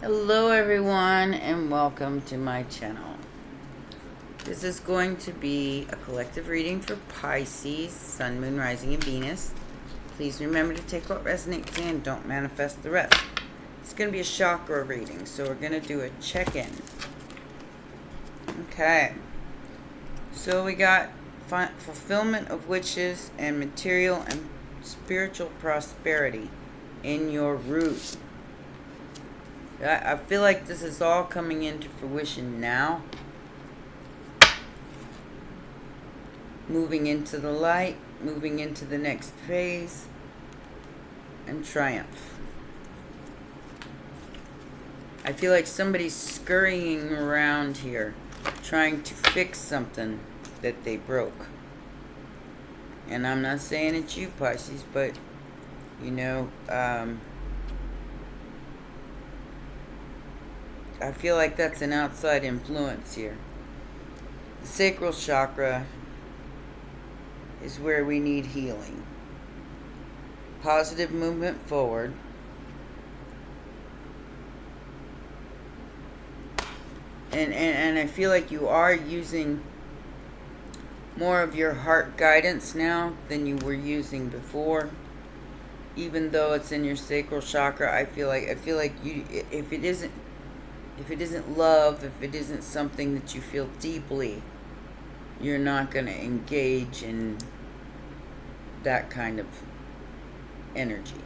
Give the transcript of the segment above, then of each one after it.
Hello everyone and welcome to my channel. This is going to be a collective reading for Pisces, Sun, Moon, Rising, and Venus. Please remember to take what resonates and don't manifest the rest. It's going to be a chakra reading, so we're going to do a check-in. Okay. So we got fulfillment of wishes and material and spiritual prosperity in your root. I feel like this is all coming into fruition now. Moving into the light, moving into the next phase, and triumph. I feel like somebody's scurrying around here, trying to fix something that they broke. And I'm not saying it's you, Pisces, but, you know, I feel like that's an outside influence here. The sacral chakra is where we need healing. Positive movement forward. And I feel like you are using more of your heart guidance now than you were using before. Even though it's in your sacral chakra, I feel like you, if it isn't love, if it isn't something that you feel deeply, you're not going to engage in that kind of energy.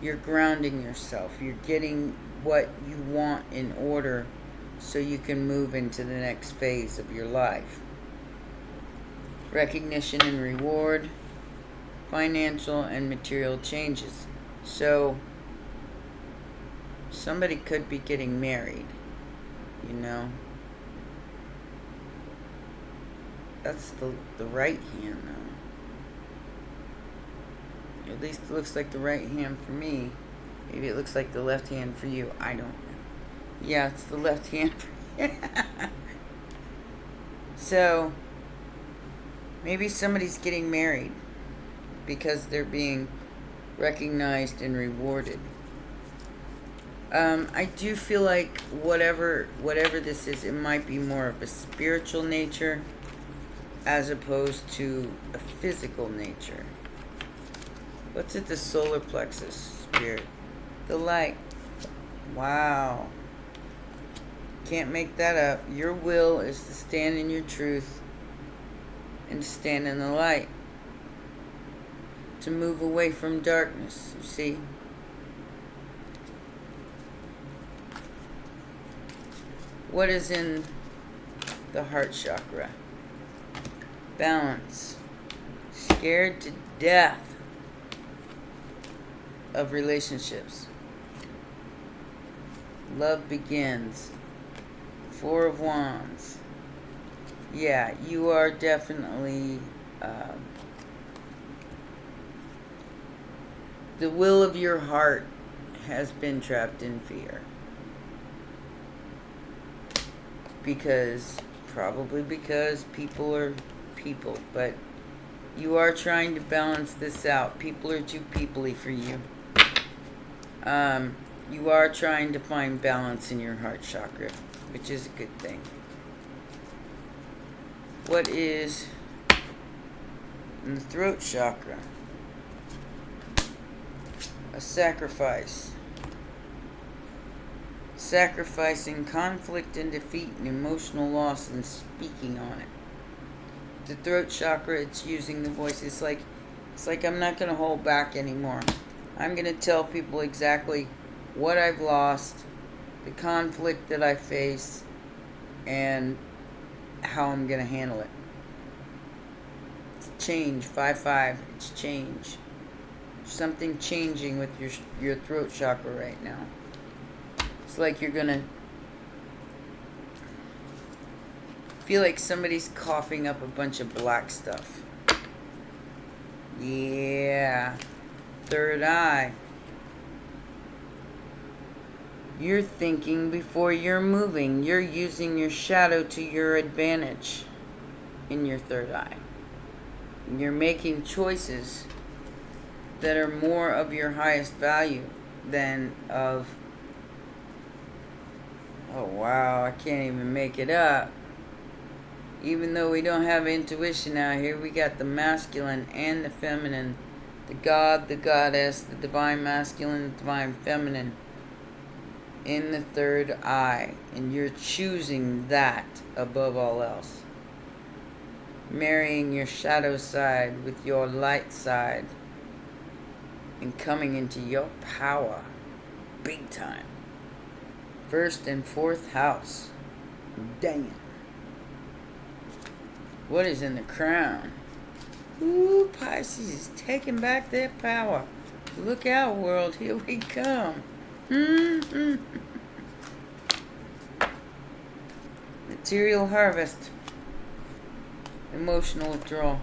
You're grounding yourself. You're getting what you want in order so you can move into the next phase of your life. Recognition and reward, financial and material changes. So somebody could be getting married, you know. That's the right hand, though. At least it looks like the right hand for me. Maybe it looks like the left hand for you. I don't know. Yeah, it's the left hand for you. So, maybe somebody's getting married because they're being recognized and rewarded. I do feel like whatever this is, it might be more of a spiritual nature as opposed to a physical nature. What's at the solar plexus, spirit? The light. Wow. Can't make that up. Your will is to stand in your truth and to stand in the light. To move away from darkness, you see? What is in the heart chakra? Balance. Scared to death of relationships. Love begins. Four of Wands. Yeah, you are definitely the will of your heart has been trapped in fear. Probably because people are people, but you are trying to balance this out. People are too peoply for you. You are trying to find balance in your heart chakra, which is a good thing. What is in the throat chakra? A sacrifice. Sacrificing conflict and defeat and emotional loss and speaking on it. The throat chakra, it's using the voice. It's like I'm not going to hold back anymore. I'm going to tell people exactly what I've lost, the conflict that I face, and how I'm going to handle it. It's change. 5-5. It's change. Something changing with your throat chakra right now. It's like you're gonna feel like somebody's coughing up a bunch of black stuff. Yeah. Third eye. You're thinking before you're moving. You're using your shadow to your advantage in your third eye. You're making choices that are more of your highest value than of Oh, wow, I can't even make it up. Even though we don't have intuition out here, we got the masculine and the feminine. The god, the goddess, the divine masculine, the divine feminine in the third eye. And you're choosing that above all else. Marrying your shadow side with your light side. And coming into your power. Big time. First and fourth house. Damn. What is in the crown? Ooh, Pisces is taking back their power. Look out, world. Here we come. Material harvest. Emotional withdrawal.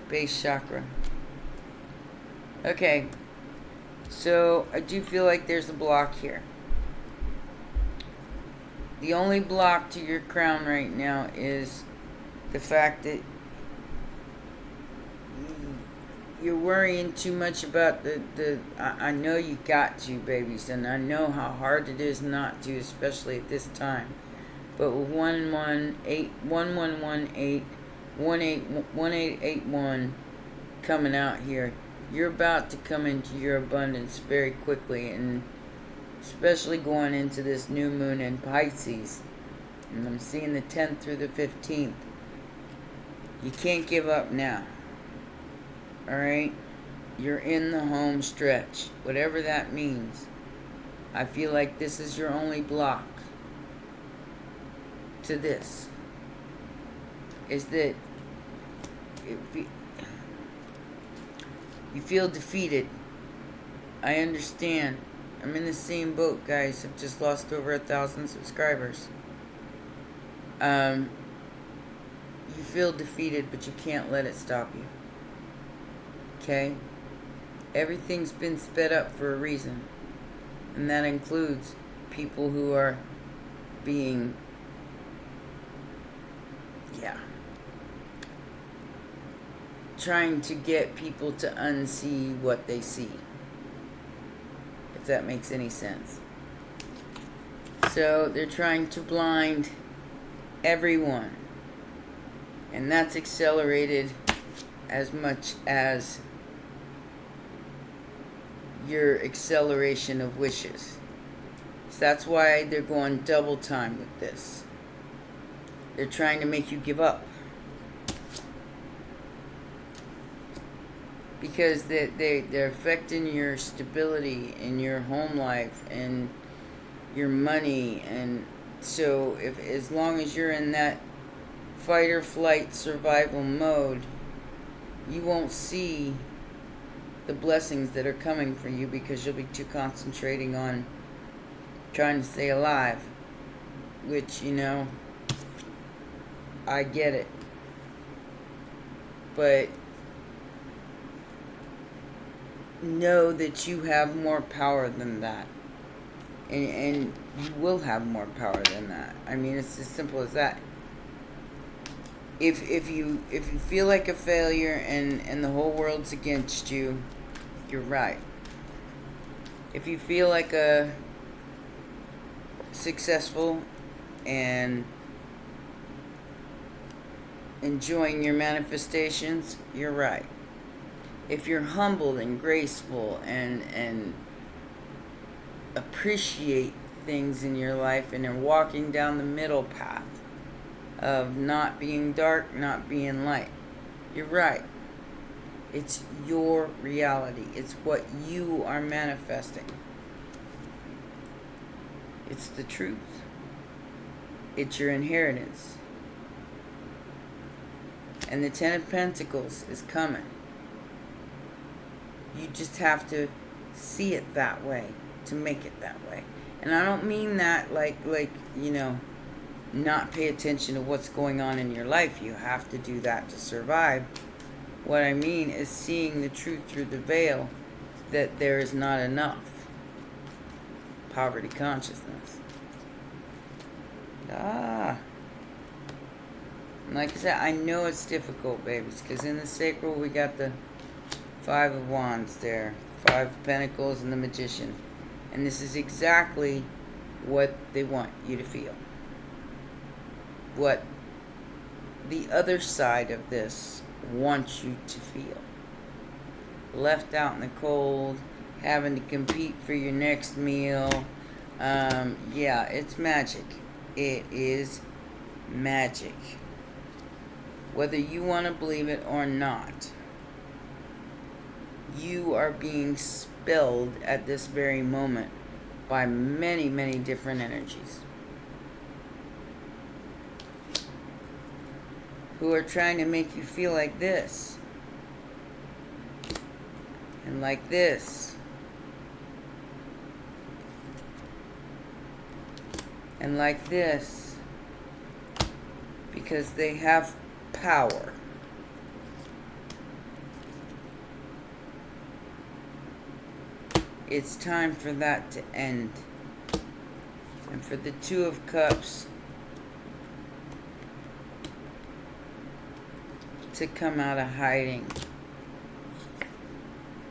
Base chakra. Okay. So, I do feel like there's a block here. The only block to your crown right now is the fact that you're worrying too much about I know you got to, babies, and I know how hard it is not to, especially at this time. But with 1881 coming out here, you're about to come into your abundance very quickly, and especially going into this new moon in Pisces. And I'm seeing the 10th through the 15th. You can't give up now. Alright? You're in the home stretch. Whatever that means. I feel like this is your only block to this. Is that you feel defeated. I understand. I'm in the same boat, guys. I've just lost over 1,000 subscribers. You feel defeated, but you can't let it stop you. Okay? Everything's been sped up for a reason. And that includes people who are being... trying to get people to unsee what they see. If that makes any sense. So they're trying to blind everyone. And that's accelerated as much as your acceleration of wishes. So that's why they're going double time with this. They're trying to make you give up. Because they're affecting your stability in your home life and your money. And so as long as you're in that fight or flight survival mode, you won't see the blessings that are coming for you, because you'll be too concentrating on trying to stay alive. Which, I get it. But know that you have more power than that. And you will have more power than that. I mean, it's as simple as that. If you feel like a failure and the whole world's against you, you're right. If you feel like a successful and enjoying your manifestations, you're right. If you're humble and graceful and appreciate things in your life and are walking down the middle path of not being dark, not being light, you're right. It's your reality. It's what you are manifesting. It's the truth. It's your inheritance. And the 10 of Pentacles is coming. You just have to see it that way to make it that way. And I don't mean that like not pay attention to what's going on in your life. You have to do that to survive. What I mean is seeing the truth through the veil that there is not enough. Poverty consciousness. And like I said, I know it's difficult, babies, because in the Sacral we got the 5 of Wands there, 5 of Pentacles, and the Magician. And this is exactly what they want you to feel. What the other side of this wants you to feel. Left out in the cold, having to compete for your next meal. Yeah, it's magic. It is magic. Whether you want to believe it or not, you are being spelled at this very moment by many, many different energies who are trying to make you feel like this and like this and like this, because they have power. It's time for that to end. And for the Two of Cups to come out of hiding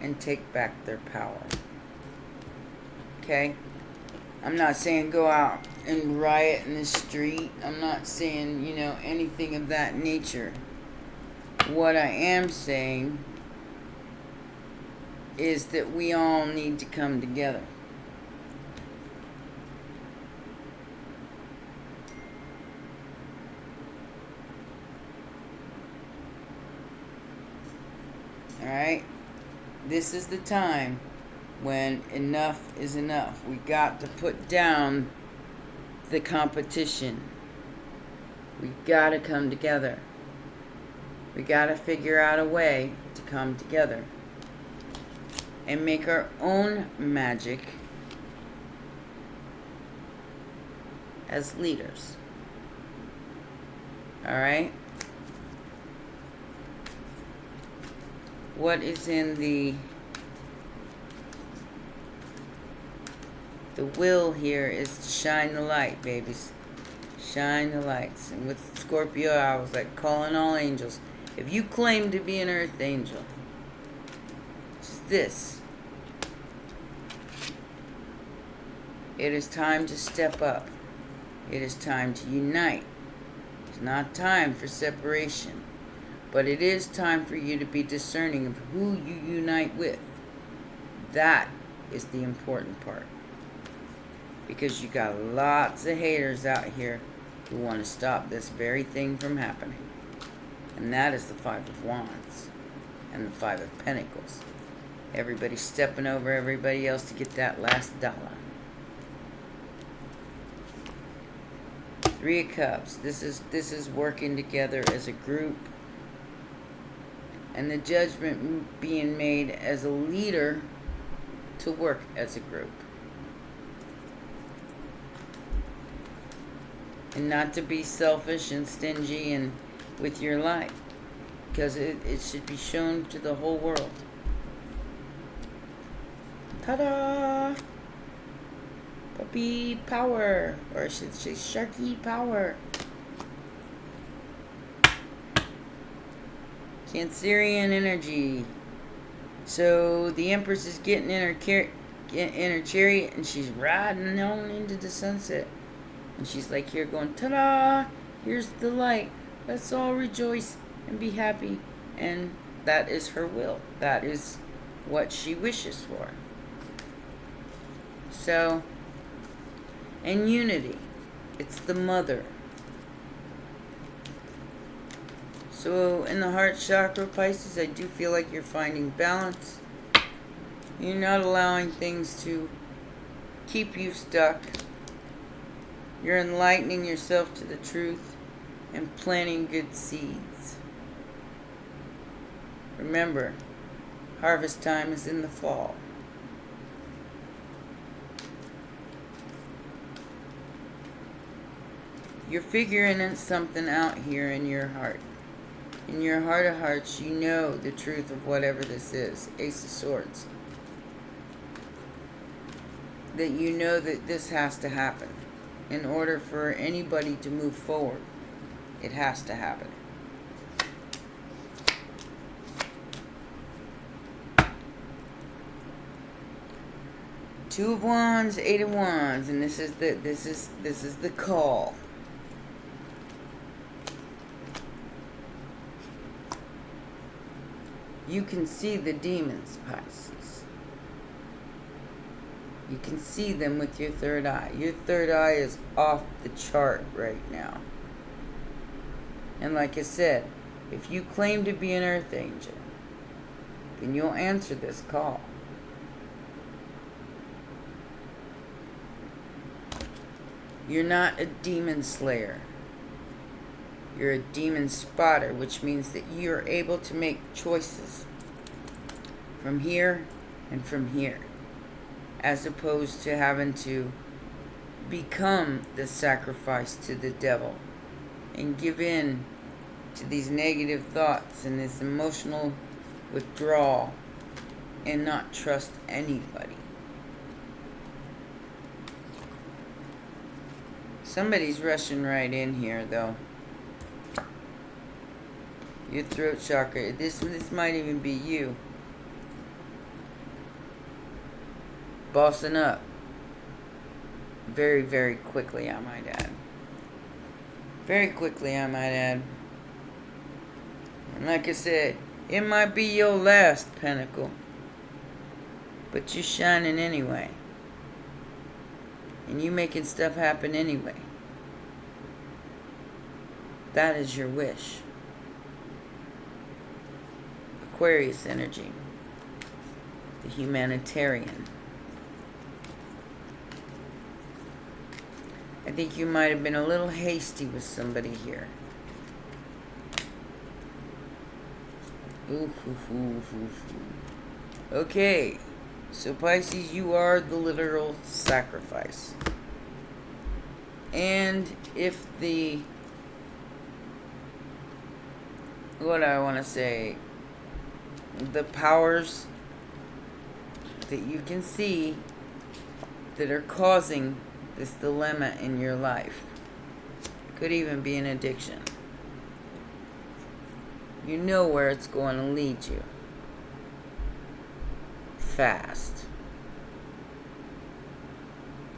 and take back their power. Okay? I'm not saying go out and riot in the street. I'm not saying, anything of that nature. What I am saying is that we all need to come together. Alright? This is the time when enough is enough. We got to put down the competition. We got to come together. We got to figure out a way to come together and make our own magic as leaders. Alright? What is in the will here is to shine the light, babies. Shine the lights. And with Scorpio, I was like calling all angels. If you claim to be an earth angel, it's this. It is time to step up. It is time to unite. It's not time for separation. But it is time for you to be discerning of who you unite with. That is the important part. Because you got lots of haters out here who want to stop this very thing from happening. And that is the Five of Wands and the Five of Pentacles. Everybody stepping over everybody else to get that last dollar. Three of Cups. This is working together as a group. And the judgment being made as a leader to work as a group. And not to be selfish and stingy and with your life. Because it should be shown to the whole world. Ta-da! Puppy power. Or I should say Sharky power. Cancerian energy. So the Empress is getting in her chariot and she's riding on into the sunset. And she's like here going, ta-da! Here's the light. Let's all rejoice and be happy. And that is her will. That is what she wishes for. So, and unity. It's the mother. So in the heart chakra, Pisces, I do feel like you're finding balance. You're not allowing things to keep you stuck. You're enlightening yourself to the truth and planting good seeds. Remember, harvest time is in the fall. You're figuring something out here in your heart. In your heart of hearts, you know the truth of whatever this is. Ace of Swords. That you know that this has to happen. In order for anybody to move forward, it has to happen. Two of Wands, Eight of Wands, and this is the call. You can see the demons, Pisces. You can see them with your third eye. Your third eye is off the chart right now. And like I said, if you claim to be an earth angel, then you'll answer this call. You're not a demon slayer. You're a demon spotter, which means that you're able to make choices from here and from here, as opposed to having to become the sacrifice to the devil and give in to these negative thoughts and this emotional withdrawal and not trust anybody. Somebody's rushing right in here, though. Your throat chakra. This might even be you. Bossing up. Very, very quickly, I might add. Very quickly, I might add. And like I said, it might be your last pentacle, but you're shining anyway. And you making stuff happen anyway. That is your wish. Aquarius energy. The humanitarian. I think you might have been a little hasty with somebody here. Okay. So Pisces, you are the literal sacrifice. And if the... what I want to say... the powers that you can see that are causing this dilemma in your life could even be an addiction. You know where it's going to lead you. Fast.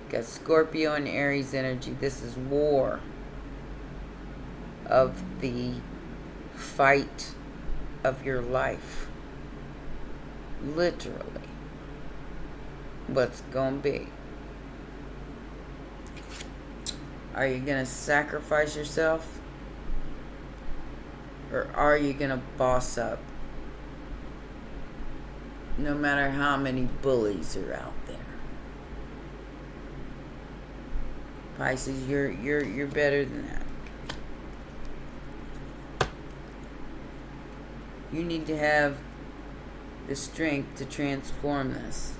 Got Scorpio and Aries energy. This is war of the fight of your life. Literally. What's gonna be? Are you gonna sacrifice yourself? Or are you gonna boss up? No matter how many bullies are out there. Pisces, you're better than that. You need to have the strength to transform this.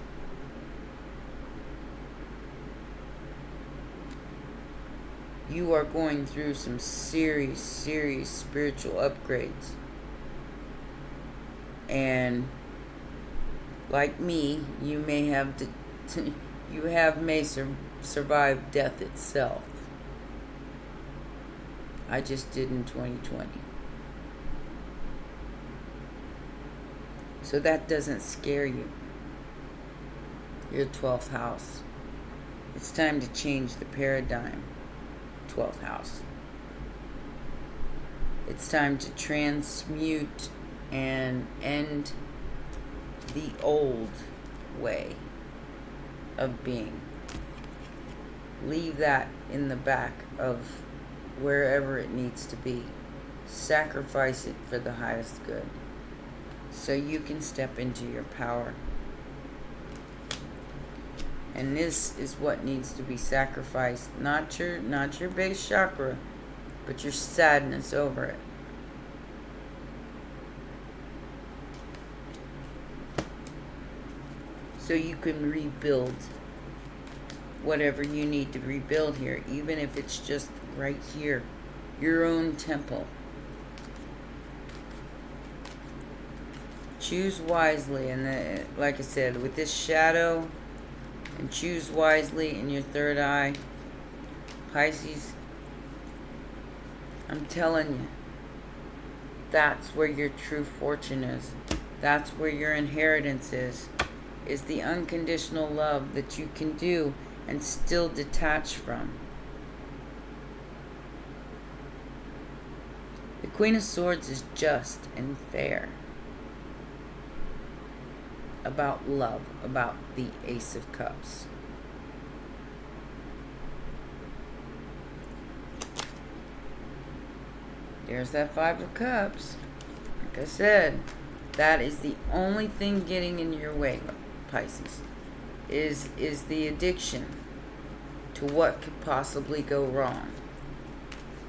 You are going through some serious spiritual upgrades. And like me, you may have survived death itself. I just did in 2020. So that doesn't scare you. Your 12th house. It's time to change the paradigm. 12th house. It's time to transmute and end the old way of being. Leave that in the back of wherever it needs to be. Sacrifice it for the highest good, so you can step into your power. And this is what needs to be sacrificed. Not your base chakra, but your sadness over it. So you can rebuild whatever you need to rebuild here, even if it's just right here, your own temple. Choose wisely, and like I said, with this shadow, and choose wisely in your third eye. Pisces, I'm telling you, that's where your true fortune is. That's where your inheritance is. is the unconditional love that you can do and still detach from. The Queen of Swords is just and fair about love, about the Ace of Cups. There's that Five of Cups. Like I said, that is the only thing getting in your way, Pisces, is the addiction to what could possibly go wrong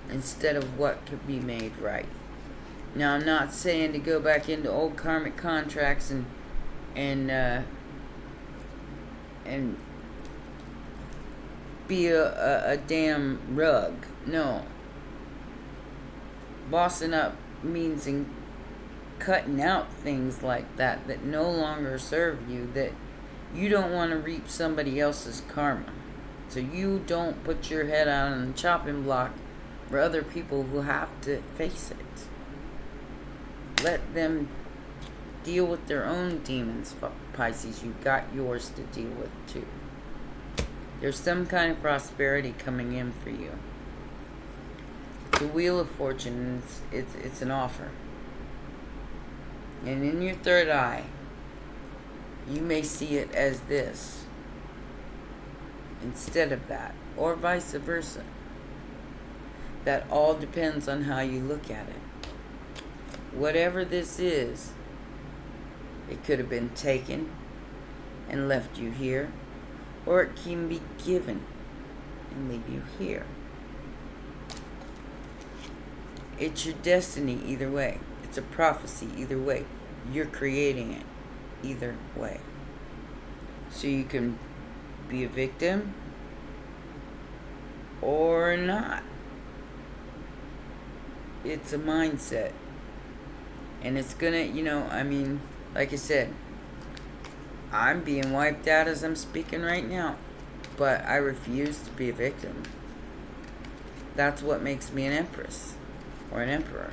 instead of what could be made right. Now, I'm not saying to go back into old karmic contracts and be a damn rug. No. Bossing up means in cutting out things like that no longer serve you, that you don't want to reap somebody else's karma. So you don't put your head out on the chopping block for other people who have to face it. Let them deal with their own demons, Pisces. You've got yours to deal with too. There's some kind of prosperity coming in for you. It's a Wheel of Fortune. It's an offer. And in your third eye, you may see it as this instead of that, or vice versa. That all depends on how you look at it. Whatever this is, it could have been taken and left you here, or it can be given and leave you here. It's your destiny either way. It's a prophecy either way. You're creating it either way. So you can be a victim or not. It's a mindset. And it's gonna, like I said, I'm being wiped out as I'm speaking right now. But I refuse to be a victim. That's what makes me an empress or an emperor.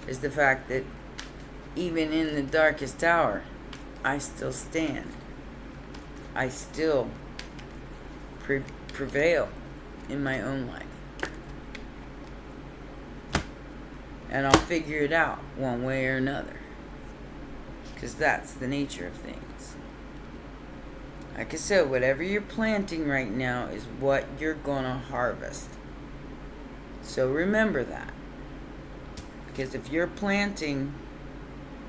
Is the fact that even in the darkest hour, I still stand. I still prevail in my own life. And I'll figure it out one way or another. Because that's the nature of things. Like I said, whatever you're planting right now is what you're going to harvest. So remember that. Because if you're planting,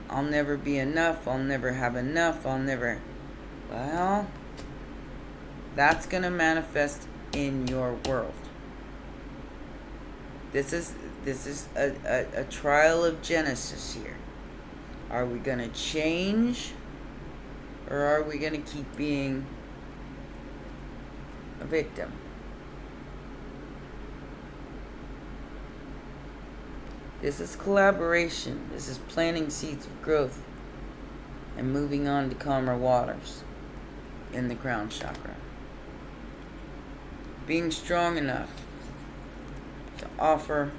I'll never be enough, I'll never have enough, well, that's going to manifest in your world. This is a trial of Genesis here. Are we going to change, or are we going to keep being a victim? This is collaboration. This is planting seeds of growth and moving on to calmer waters in the crown chakra. Being strong enough to offer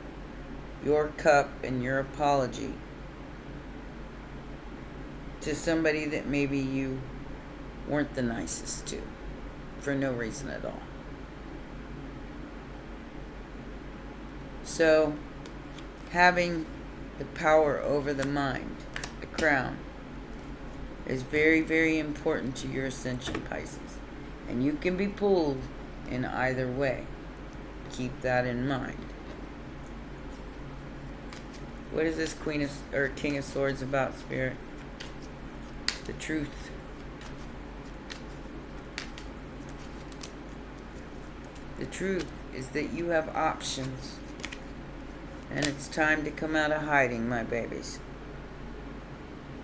your cup and your apology to somebody that maybe you weren't the nicest to for no reason at all. So, having the power over the mind, the crown, is very, very important to your Ascension, Pisces. And you can be pulled in either way. Keep that in mind. What is this King of Swords about, Spirit? The truth. The truth is that you have options. And it's time to come out of hiding, my babies.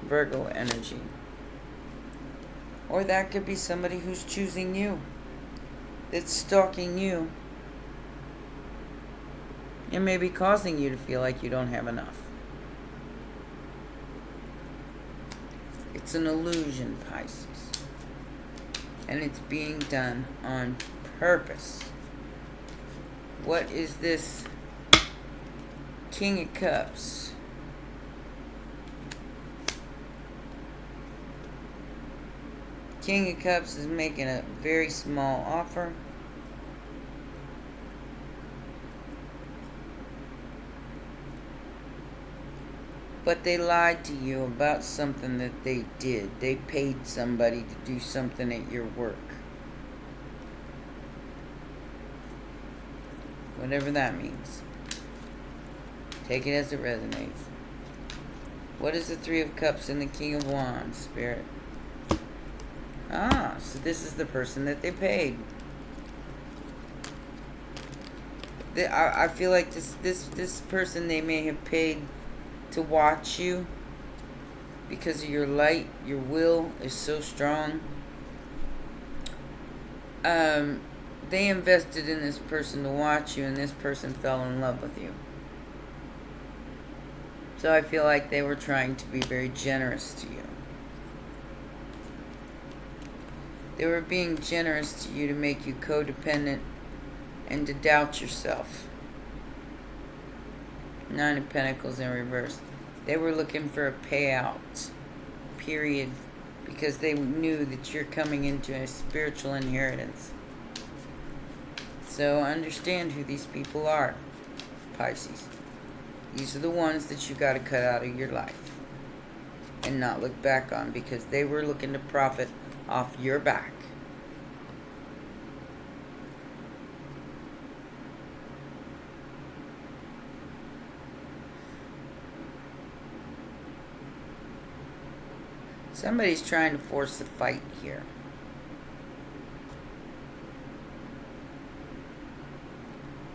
Virgo energy. Or that could be somebody who's choosing you. That's stalking you. And maybe causing you to feel like you don't have enough. It's an illusion, Pisces. And it's being done on purpose. What is this King of Cups? King of Cups is making a very small offer. But they lied to you about something that they did. They paid somebody to do something at your work. Whatever that means. Take it as it resonates. What is the Three of Cups and the King of Wands, Spirit? Ah, so this is the person that they paid. I feel like this person they may have paid to watch you because of your light. Your will is so strong. They invested in this person to watch you, and this person fell in love with you. So I feel like they were trying to be very generous to you. They were being generous to you to make you codependent and to doubt yourself. Nine of Pentacles in reverse. They were looking for a payout, period, because they knew that you're coming into a spiritual inheritance. So understand who these people are, Pisces. These are the ones that you got to cut out of your life and not look back on, because they were looking to profit off your back. Somebody's trying to force a fight here.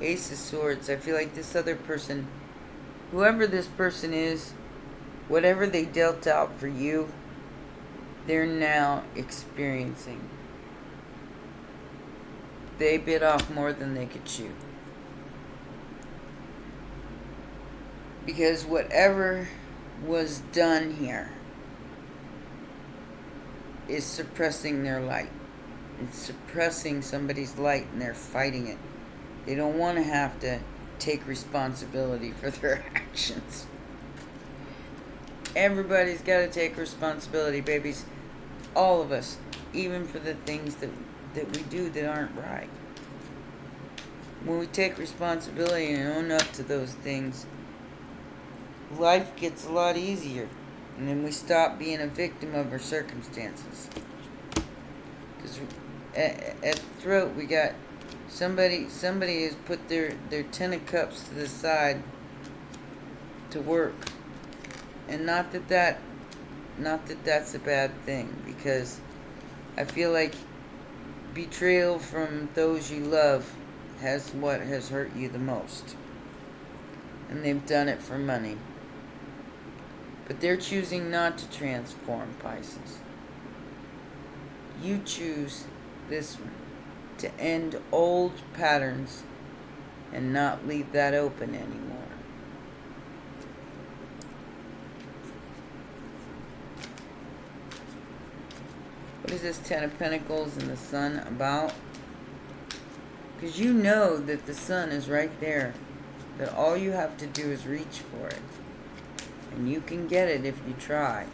Ace of Swords. I feel like this other person, whoever this person is, whatever they dealt out for you, they're now experiencing. They bit off more than they could chew. Because whatever was done here is suppressing their light. It's suppressing somebody's light, and they're fighting it. They don't want to have to take responsibility for their actions. Everybody's got to take responsibility, babies. All of us. Even for the things that we do that aren't right. When we take responsibility and own up to those things, life gets a lot easier. And then we stop being a victim of our circumstances. Because at the throat we got somebody has put their 10 of cups to the side to work. And not that that's a bad thing, because I feel like betrayal from those you love has hurt you the most. And they've done it for money. But they're choosing not to transform, Pisces. You choose this one, to end old patterns and not leave that open anymore. What is this 10 of Pentacles and the Sun about? Because you know that the Sun is right there. That all you have to do is reach for it. And you can get it if you try.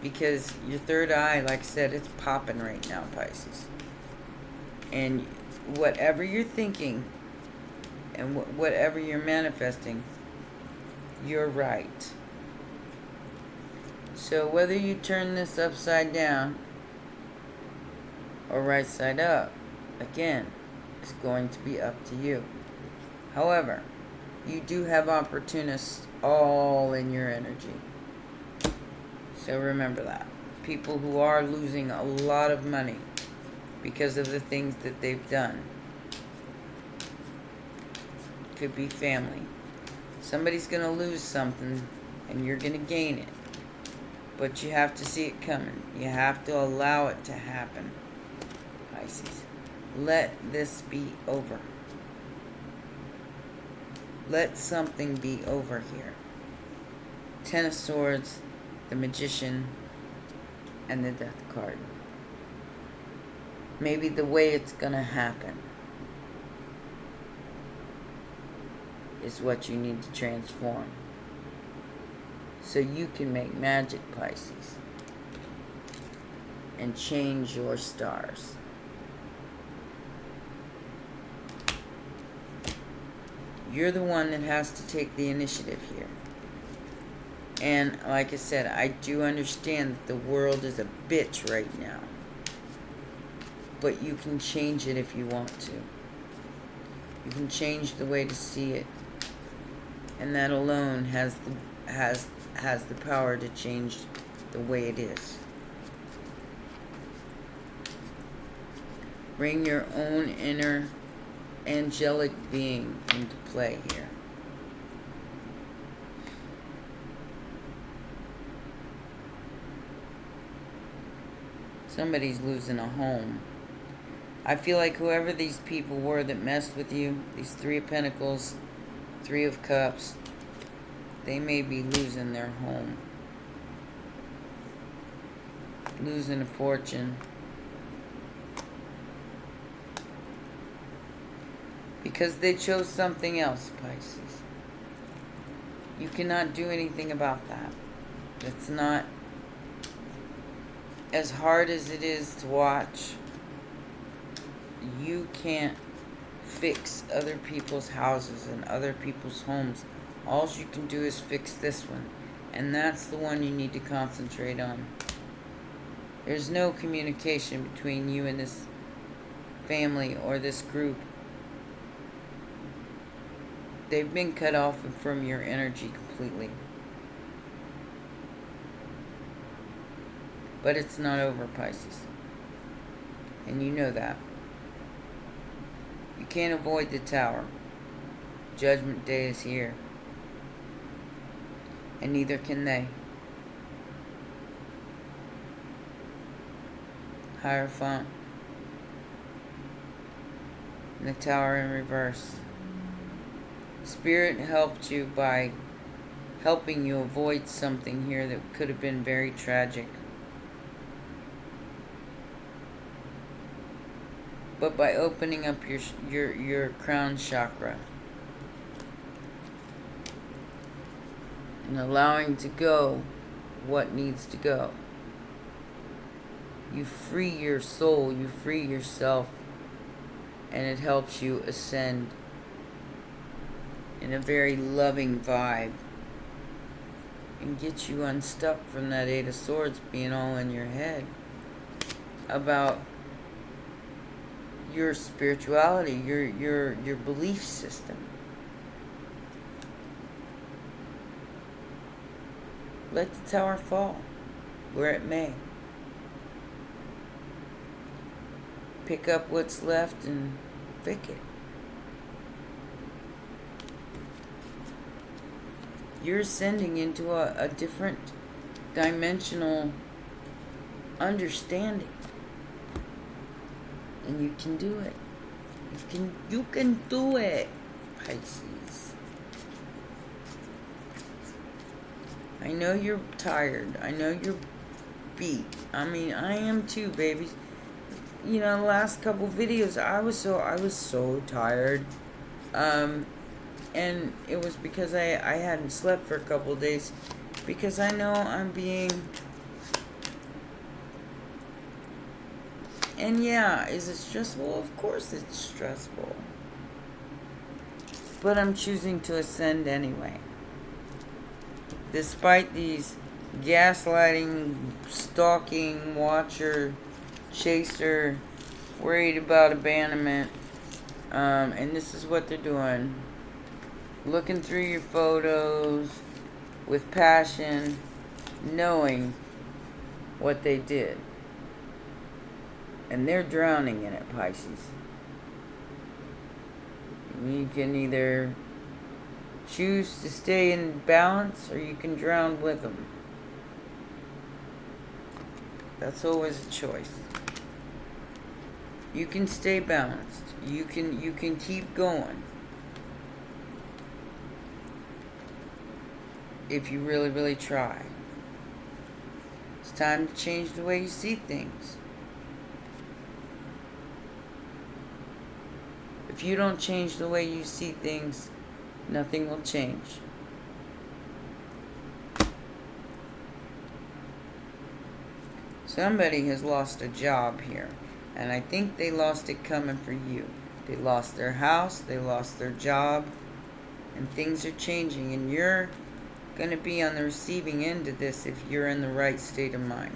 Because your third eye, like I said, it's popping right now, Pisces. And whatever you're thinking and whatever you're manifesting, you're right. So whether you turn this upside down or right side up, again, it's going to be up to you. However, you do have opportunists all in your energy. So remember that. People who are losing a lot of money because of the things that they've done. Could be family. Somebody's going to lose something and you're going to gain it. But you have to see it coming. You have to allow it to happen, Pisces. Let this be over. Let something be over here. 10 of Swords, the Magician, and the Death card. Maybe the way it's going to happen is what you need to transform. So you can make magic, Pisces. and change your stars. You're the one that has to take the initiative here. And like I said, I do understand that the world is a bitch right now. But you can change it if you want to. You can change the way to see it. And that alone has the power to change the way it is. Bring your own inner angelic being into play here. Somebody's losing a home. I feel like whoever these people were that messed with you, these Three of Pentacles, Three of Cups, they may be losing their home. Losing a fortune. Because they chose something else, Pisces. You cannot do anything about that. It's not as hard as it is to watch. You can't fix other people's houses and other people's homes. All you can do is fix this one. And that's the one you need to concentrate on. There's no communication between you and this family or this group. They've been cut off from your energy completely. But it's not over, Pisces. And you know that. You can't avoid the Tower. Judgment Day is here. And neither can they. Hierophant. And the Tower in reverse. Spirit helped you by helping you avoid something here that could have been very tragic. But by opening up your crown chakra and allowing to go what needs to go, you free your soul, you free yourself, and it helps you ascend in a very loving vibe and get you unstuck from that Eight of Swords being all in your head about your spirituality, your belief system. Let the Tower fall where it may. Pick up what's left and fix it. You're ascending into a different dimensional understanding. And you can do it. You can do it, Pisces. I know you're tired. I know you're beat. I mean, I am too, babies. You know, the last couple videos, I was so tired. And it was because I hadn't slept for a couple of days. Because I know I'm being... And yeah, is it stressful? Of course it's stressful. But I'm choosing to ascend anyway. Despite these gaslighting, stalking, watcher, chaser, worried about abandonment. And this is what they're doing. Looking through your photos with passion, knowing what they did. And they're drowning in it, Pisces. You can either choose to stay in balance or you can drown with them. That's always a choice. You can stay balanced. You can keep going. If you really, really try. It's time to change the way you see things. If you don't change the way you see things, nothing will change. Somebody has lost a job here. And I think they lost it coming for you. They lost their house, they lost their job, and things are changing. And you're going to be on the receiving end of this if you're in the right state of mind.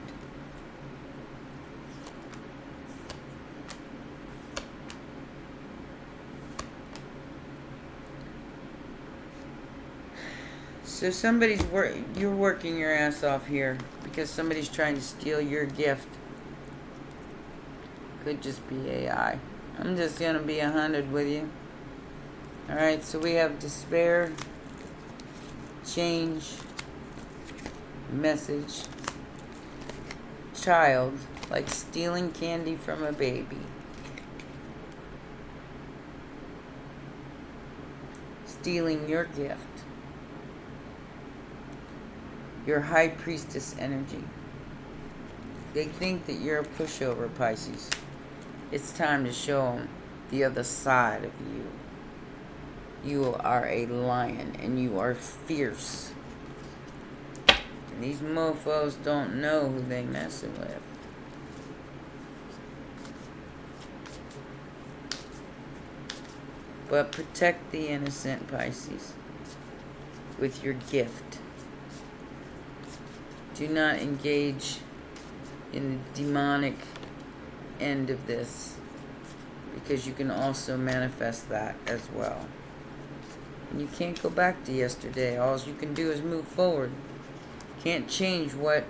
So you're working your ass off here because somebody's trying to steal your gift. Could just be AI. I'm just going to be 100 with you. Alright, so we have despair, change, message, child, like stealing candy from a baby. Stealing your gift. Your high priestess energy. They think that you're a pushover, Pisces. It's time to show them the other side of you. You are a lion and you are fierce. And these mofos don't know who they messing with. But protect the innocent, Pisces, with your gift. Do not engage in the demonic end of this, because you can also manifest that as well. And you can't go back to yesterday. All you can do is move forward. You can't change what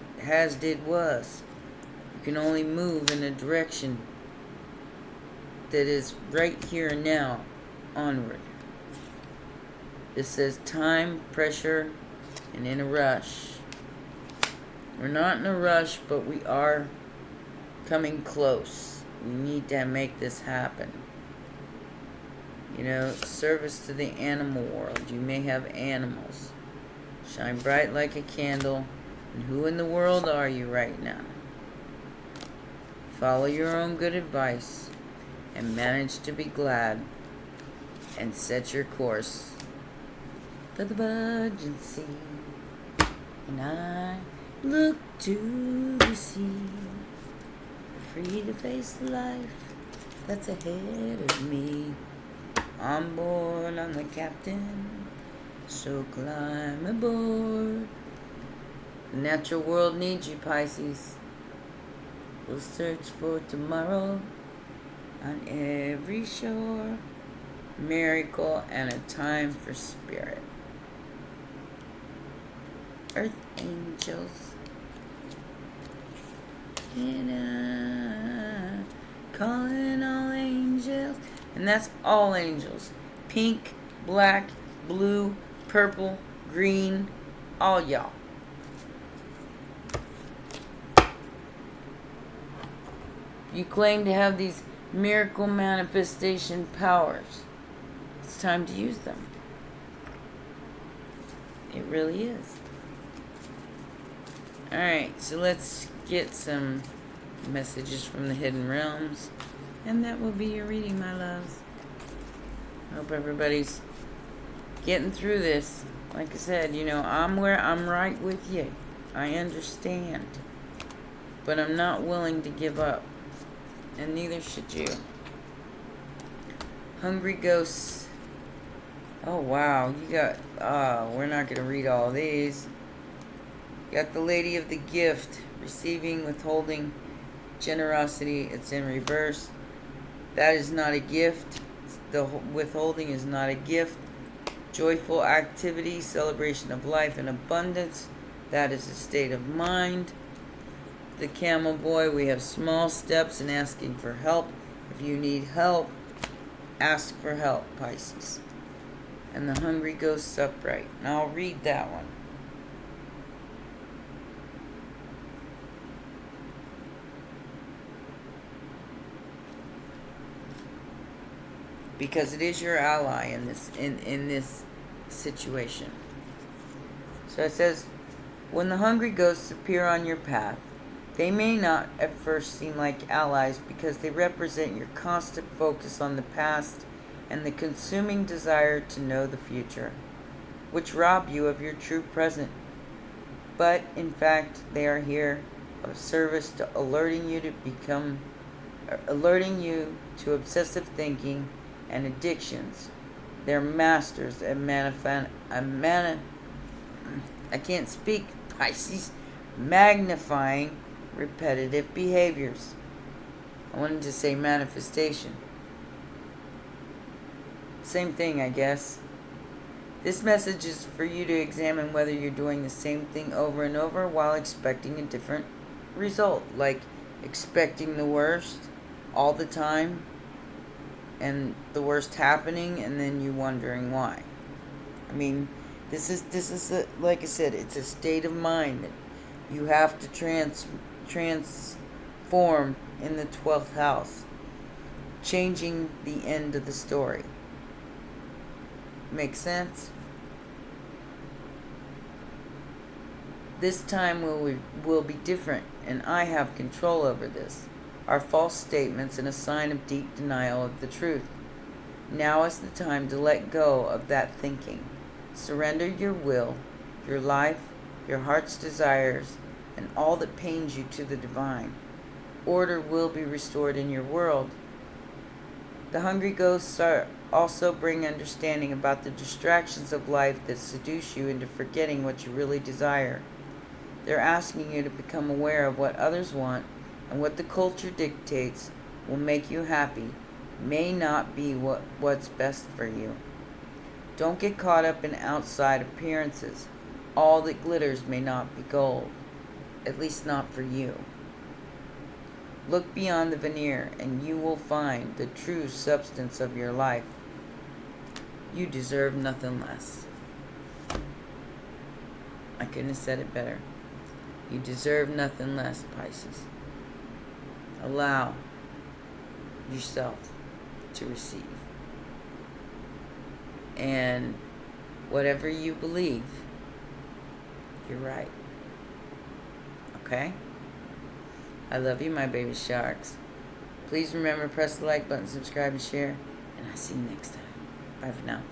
was. You can only move in a direction that is right here and now, onward. This says time, pressure, and in a rush. We're not in a rush, but we are coming close. We need to make this happen. You know, service to the animal world. You may have animals. Shine bright like a candle. And who in the world are you right now? Follow your own good advice and manage to be glad and set your course for the buoyancy. And I look to the sea, free to face the life that's ahead of me. On board, I'm the captain, so climb aboard. The natural world needs you, Pisces. We'll search for tomorrow on every shore. Miracle and a time for spirit. Earth angels. And calling all angels. And that's all angels. Pink, black, blue, purple, green, all y'all. You claim to have these miracle manifestation powers. It's time to use them. It really is. Alright, so let's get some messages from the hidden realms. And that will be your reading, my loves. I hope everybody's getting through this. Like I said, you know, I'm right with you. I understand. But I'm not willing to give up. And neither should you. Hungry ghosts. Oh, wow. You got... we're not going to read all these. You got the Lady of the Gift. Receiving, withholding, generosity. It's in reverse. That is not a gift. The withholding is not a gift. Joyful activity, celebration of life and abundance. That is a state of mind. The Camel Boy, we have small steps in asking for help. If you need help, ask for help, Pisces. And the Hungry Ghosts upright. And I'll read that one. Because it is your ally in this situation. So it says, when the hungry ghosts appear on your path, they may not at first seem like allies because they represent your constant focus on the past and the consuming desire to know the future, which rob you of your true present. But in fact, they are here of service to alerting you to obsessive thinking and addictions. They're masters at I can't speak, Pisces, magnifying repetitive behaviors. I wanted to say manifestation. Same thing, I guess. This message is for you to examine whether you're doing the same thing over and over while expecting a different result. Like expecting the worst all the time and the worst happening and then you wondering why. I mean, this is like I said, it's a state of mind that you have to transform in the 12th house, changing the end of the story. Make sense? This time will be different, and I have control over this. Are false statements and a sign of deep denial of the truth. Now is the time to let go of that thinking. Surrender your will, your life, your heart's desires, and all that pains you to the divine. Order will be restored in your world. The hungry ghosts also bring understanding about the distractions of life that seduce you into forgetting what you really desire. They're asking you to become aware of what others want, and what the culture dictates will make you happy may not be what's best for you. Don't get caught up in outside appearances. All that glitters may not be gold, at least not for you. Look beyond the veneer and you will find the true substance of your life. You deserve nothing less. I couldn't have said it better. You deserve nothing less, Pisces. Allow yourself to receive. And whatever you believe, you're right. Okay? I love you, my baby sharks. Please remember, press the like button, subscribe, and share. And I'll see you next time. Bye for now.